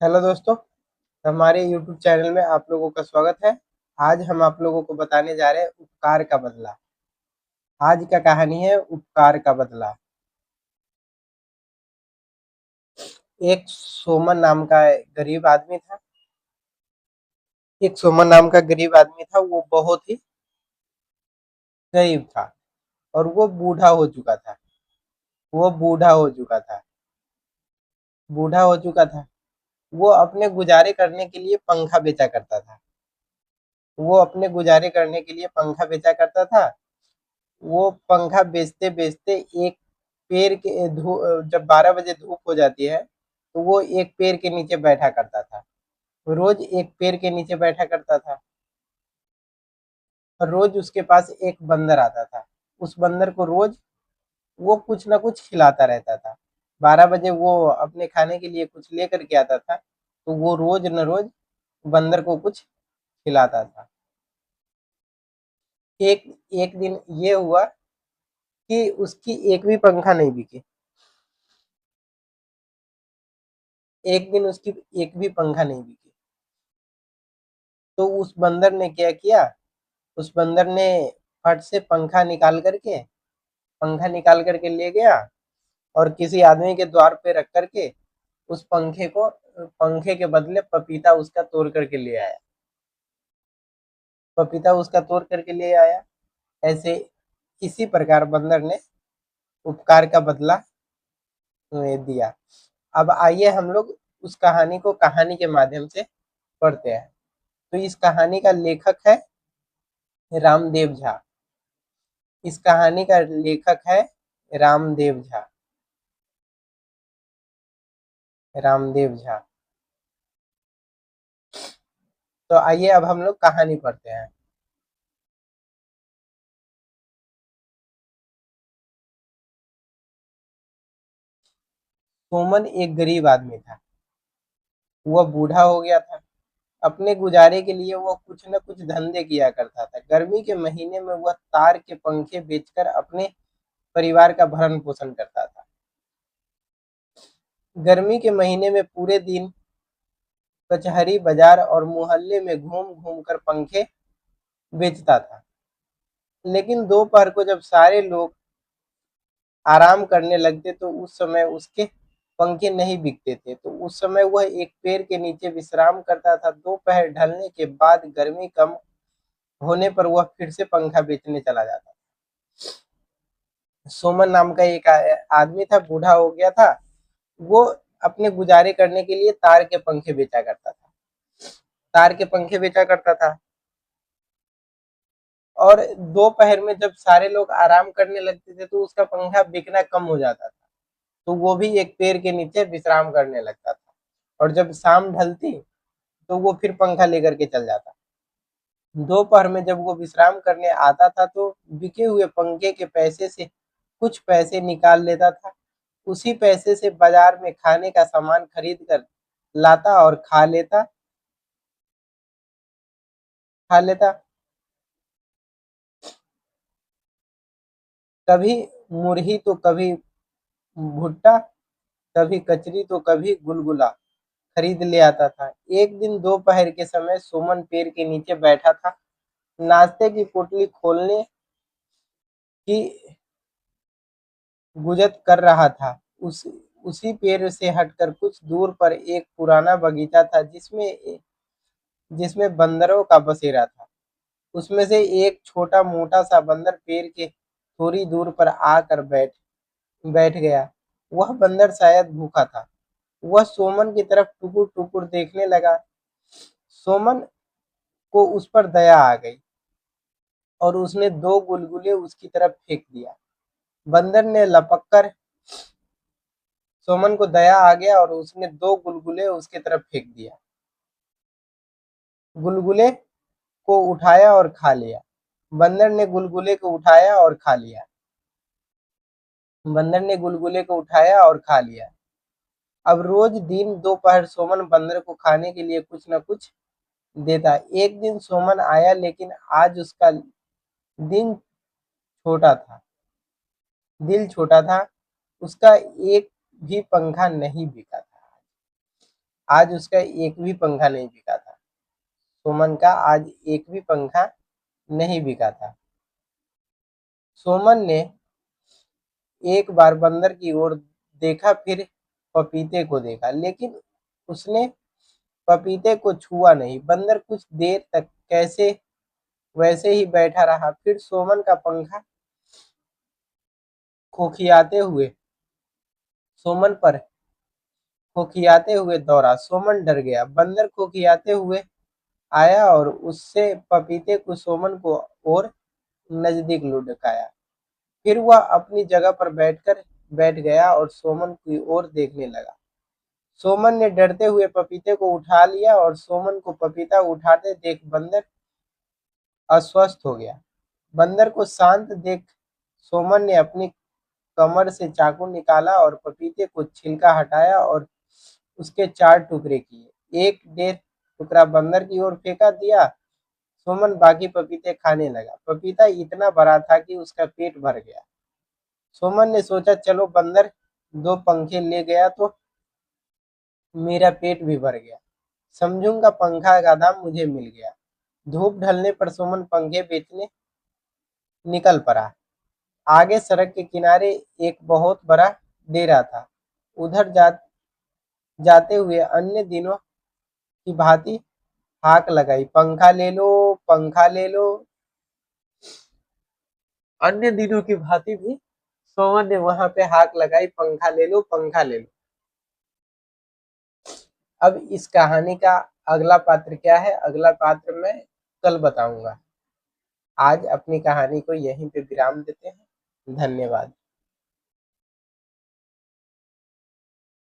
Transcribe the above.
Hello दोस्तों, हमारे YouTube channel में आप लोगों का स्वागत है। आज हम आप लोगों को बताने जा रहे हैं उपकार का बदला। आज का कहानी है उपकार का बदला। एक सोमन नाम का गरीब आदमी था। एक सोमन नाम का गरीब आदमी था। वो बहुत ही गरीब था और वो बूढ़ा हो चुका था। वो बूढ़ा हो चुका था। बूढ़ा हो चुका था। वो अपने गुजारे करने के लिए पंखा बेचा करता था। वो अपने गुजारे करने के लिए पंखा बेचा करता था। वो पंखा बेचते-बेचते एक पेड़ के जब 12 बजे धूप हो जाती है, तो वो एक पेड़ के नीचे बैठा करता था। रोज़ एक पेड़ के नीचे बैठा करता था और रोज़ उसके पास एक बंदर आता था। उस बंदर को रोज़ वो कुछ ना कुछ खिलाता रहता था। 12 बजे वो अपने खाने के लिए कुछ लेकर के आता था, तो वो रोज़ न रोज़ बंदर को कुछ खिलाता था। एक एक दिन ये हुआ कि उसकी एक भी पंखा नहीं बिकी। एक दिन उसकी एक भी पंखा नहीं बिकी। तो उस बंदर ने क्या किया, उस बंदर ने फट से पंखा निकाल करके ले गया और किसी आदमी के द्वार पे रख करके उस पंखे के बदले पपीता उसका तोड़ करके ले आया। पपीता उसका तोड़ करके ले आया। ऐसे इसी प्रकार बंदर ने उपकार का बदला दिया। अब आइए हम लोग उस कहानी को कहानी के माध्यम से पढ़ते हैं। तो इस कहानी का लेखक है रामदेव झा। इस कहानी का लेखक है रामदेव झा। रामदेव झा। तो आइए अब हम लोग कहानी पढ़ते हैं। सोमन एक गरीब आदमी था। वह बूढ़ा हो गया था। अपने गुजारे के लिए वह कुछ न कुछ धंधे किया करता था। गर्मी के महीने में वह तार के पंखे बेचकर अपने परिवार का भरण पोषण करता था। गर्मी के महीने में पूरे दिन कचहरी बाजार और मोहल्ले में घूम घूम कर पंखे बेचता था। लेकिन दोपहर को जब सारे लोग आराम करने लगते तो उस समय उसके पंखे नहीं बिकते थे। तो उस समय वह एक पेड़ के नीचे विश्राम करता था। दोपहर ढलने के बाद गर्मी कम होने पर वह फिर से पंखा बेचने चला जाता। सोमन नाम का एक आदमी था, बूढ़ा हो गया था। वो अपने गुजारे करने के लिए तार के पंखे बेचा करता था। तार के पंखे बेचा करता था। और दोपहर में जब सारे लोग आराम करने लगते थे तो उसका पंखा बिकना कम हो जाता था। तो वो भी एक पेड़ के नीचे विश्राम करने लगता था। और जब शाम ढलती तो वो फिर पंखा लेकर के चल जाता। दोपहर में जब वो विश्राम करने आता था तो बिके हुए पंखे के पैसे से कुछ पैसे निकाल लेता था। उसी पैसे से बाजार में खाने का सामान खरीद कर लाता और खा लेता। कभी मुरही तो कभी भुट्टा, कभी कचरी तो कभी गुलगुला खरीद ले आता था। एक दिन दोपहर के समय सुमन पेड़ के नीचे बैठा था। नाश्ते की पोटली खोलने की गुजर कर रहा था। उसी पेड़ से हटकर कुछ दूर पर एक पुराना बगीचा था जिसमें जिसमें बंदरों का बसेरा था। उसमें से एक छोटा मोटा सा बंदर पेड़ के थोड़ी दूर पर आकर बैठ बैठ गया। वह बंदर शायद भूखा था। वह सोमन की तरफ टुकुर टुकुर देखने लगा। सोमन को उस पर दया आ गई और उसने दो गुलगुले उसकी तरफ फेंक दिया। बंदर ने लपक कर सोमन को दया आ गया और उसने दो गुलगुले उसके तरफ फेंक दिया। गुलगुले को उठाया और खा लिया। बंदर ने गुलगुले को उठाया और खा लिया। बंदर ने गुलगुले को उठाया और खा लिया। अब रोज दिन दोपहर सोमन बंदर को खाने के लिए कुछ न कुछ देता। एक दिन सोमन आया लेकिन आज उसका दिन छोटा था दिल छोटा था। उसका एक भी पंखा नहीं बिका था। आज उसका एक भी पंखा नहीं बिका था। सुमन का आज एक भी पंखा नहीं बिका था। सुमन ने एक बार बंदर की ओर देखा, फिर पपीते को देखा, लेकिन उसने पपीते को छुआ नहीं। बंदर कुछ देर तक कैसे वैसे ही बैठा रहा। फिर सोमन का पंखा खोखियाते हुए सोमन पर खोखियाते हुए दौड़ा। सोमन डर गया। बंदर खोखियाते हुए आया और उससे पपीते को सोमन को और नजदीक लुढ़काया। फिर वह अपनी जगह पर बैठ गया और सोमन की ओर देखने लगा। सोमन ने डरते हुए पपीते को उठा लिया और सोमन को पपीता उठाते देख बंदर अस्वस्थ हो गया। बंदर को शांत देख सोमन ने अपनी कमर से चाकू निकाला और पपीते को छिलका हटाया और उसके 4 टुकड़े किए। एक डेढ़ टुकड़ा बंदर की ओर फेंका दिया। सोमन बाकी पपीते खाने लगा। पपीता इतना बड़ा था कि उसका पेट भर गया। सोमन ने सोचा, चलो बंदर 2 पंखे ले गया तो मेरा पेट भी भर गया। समझूंगा पंखा का दाम मुझे मिल गया। धूप ढलने पर सुमन पंखे बेचने निकल पड़ा। आगे सड़क के किनारे एक बहुत बड़ा डेरा था। उधर जाते हुए अन्य दिनों की भांति हाक लगाई, पंखा ले लो, पंखा ले लो। अन्य दिनों की भांति भी सोमन ने वहां पे हाक लगाई, पंखा ले लो, पंखा ले लो। अब इस कहानी का अगला पात्र क्या है, अगला पात्र मैं कल बताऊंगा। आज अपनी कहानी को यहीं पे विराम देते हैं। धन्यवाद।